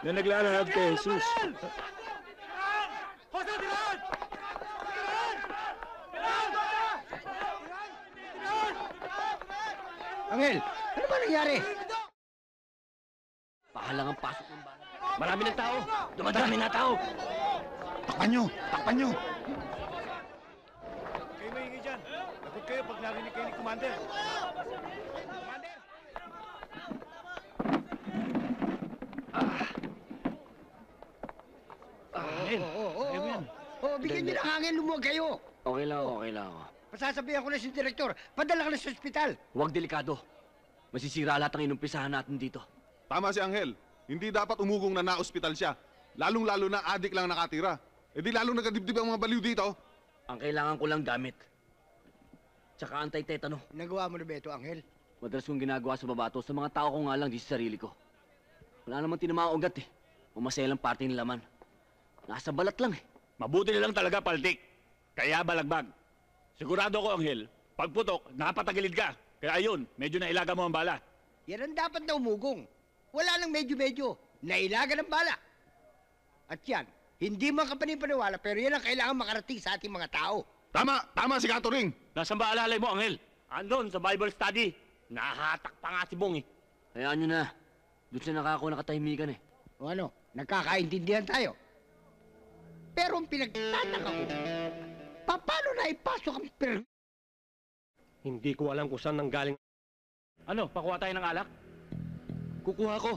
na naglalahad kay Jesus. Angel, ano ba nangyari? Pahalang ang pasok ng bala. Marami ng tao. Dumadami na tao. Takpan nyo! Takpan nyo! Kayo maingay dyan. Lagot kayo pag narinig kayo ni Commander. Commander! Angel. Bigyan nyo ng hangin, lumuwag kayo! Okay lang ako, okay lang ako. Pasasabihan ko na si Direktor, padala ka na sa ospital! Huwag delikado. Masisira lahat ang inumpisahan natin dito. Tama si Angel. Hindi dapat umugong na na-ospital siya. Lalong-lalo na adik lang nakatira. E di lalong nagadibdib ang mga baliw dito. Ang kailangan ko lang gamit. Tsaka anti-tetano. Nagawa mo na ba ito, Angel? Madalas kong ginagawa sa babato sa mga tao ko nga lang, di sa sarili ko. Wala namang tinamang ugat eh. Umaselang parte ng laman. Nasa balat lang eh. Mabuti na lang talaga, Paltik. Kaya balagbag. Sigurado ko, Angel, pagputok, napatagilid ka. Kaya ayun, medyo nailaga mo ang bala. Yan ang dapat na umugong. Wala nang medyo-medyo. Nailaga ng bala. At yan, hindi man ka panipaniwala, pero yan ang kailangan makarating sa ating mga tao. Tama! Tama si Katuring! Nasaan ba alalay mo, Angel? Andon, sa Bible study. Nahatak pa nga si Bong eh. Hayaan nyo na. Doon siya nakakakuha ng katahimikan eh. O ano, nagkakaintindihan tayo. Pero ang pinagtataka ko, paano na ipasok ang Hindi ko alam kung saan nanggaling. Ano, pakuha tayo ng alak? Kukuha ko.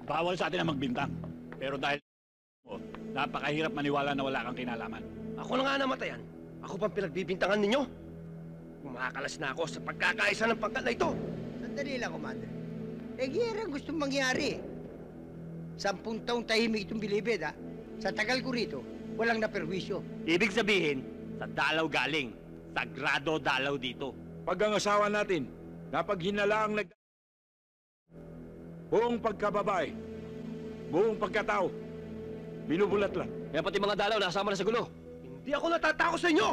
Bawal sa atin ang magbintang. Pero dahil napakahirap maniwala na wala kang kinalaman. Ako na nga namatayan. Ako pang pinagbibintangan ninyo. Kumakalas na ako sa pagkakaisa ng pangkat na ito. Sandali lang, Commander. Yan ang gustong mangyari. 10 taong tahimik itong bilibid, ha? Sa tagal ko rito, walang naperwisyo. Ibig sabihin, sa dalaw galing. Sagrado dalaw dito. Pag ang asawa natin, napaghinalang buong pagkababae, buong pagkatao, binubulat lang. Kaya pati mga dalaw nasama na sa gulo. Hindi ako natatakot sa inyo!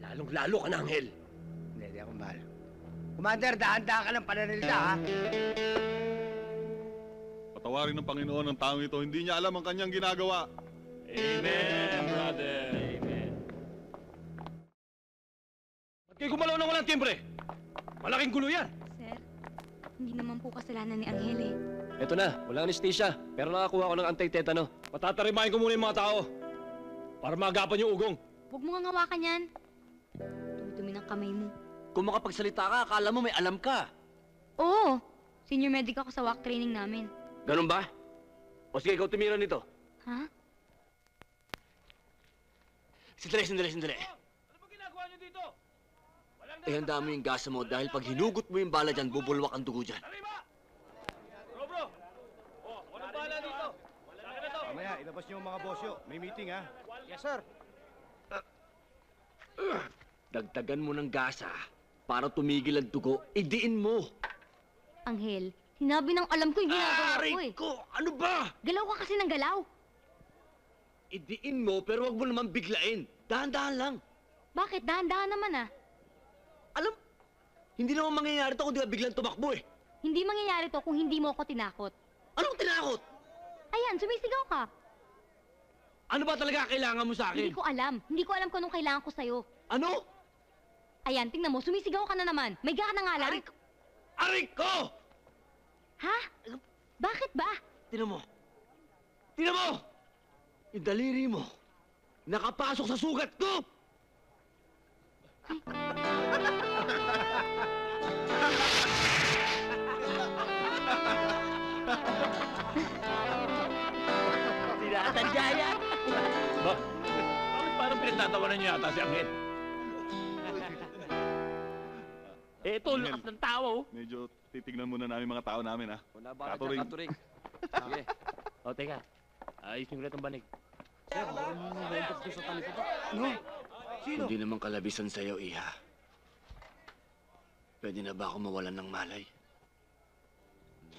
Lalong-lalo ka na, Angel. Hindi ako mahal. Commander, dahan-dahan ka ng pananalita, ha? Patawarin ng Panginoon ang taong ito. Hindi niya alam ang kanyang ginagawa. Amen, brother. Amen. Ba't kayo gumalaw ng walang timbre? Malaking gulo yan. Sir, hindi naman po kasalanan ni Angel eh. Eto na, walang anesthesia. Pero nakakuha ko ng anti-tetano. Patatarimahin ko muna yung mga tao. Para maagapan yung ugong. Huwag mo nga hawakan yan. Dumi ng kamay mo. Kung makapagsalita ka, akala mo may alam ka. Oo, senior medic ako sa walk training namin. Ganun ba? O sige, ikaw tumira nito. Ha? Sandali. Ano ba ginagawa niyo dito? Ihanda mo yung gasa mo dahil pag hinugot mo yung bala dyan, bubulwak ang dugo dyan. Tarima! Bro! Oh, walang bala dito. Sa akin na to. Mamaya, ilabas niyo ang mga bosyo. May meeting, ha? Yes, sir. Dagdagan mo ng gasa para tumigil ang dugo, idiin mo. Angel, sinabi ng alam ko yung ginagawa ko eh. ko! Ano ba? Galaw ka kasi ng galaw. Idiin mo pero wag mo naman biglain. Dahan-dahan lang. Bakit? Dahan-dahan naman ah. Alam, hindi naman mangyayari to kung di ka biglang tumakbo eh. Hindi mangyayari to kung hindi mo ako tinakot. Anong tinakot? Ayan, sumisigaw ka. Ano ba talaga kailangan mo sa akin? Hindi ko alam. Hindi ko alam kung anong kailangan ko sa'yo. Ano? Ayan, tingnan mo, sumisigaw ka na naman. May gana nga lang. Arik ko! Ha? Bakit ba? Tinan mo. Tinan mo! Yung daliri mo, nakapasok sa sugat ko! Sinatadya yan! Ba? Bakit parang pinagtatawanan niyo yata si Angel? Ito, lakas ng tao. Medyo titignan muna namin mga tao namin, ha? Wala ba Katuring. Katuring? Sige. O, teka. Ayos yung ang banig. Hindi naman kalabisan sa'yo, Iha. Pwede na ba ako mawalan ng malay?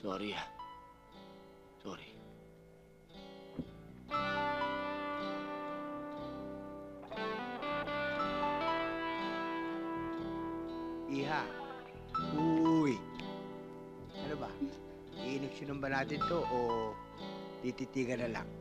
Sorry, ha. Sorry. Iha. Uy. Ano ba? iiniksyonan ba natin to o tititigan na lang?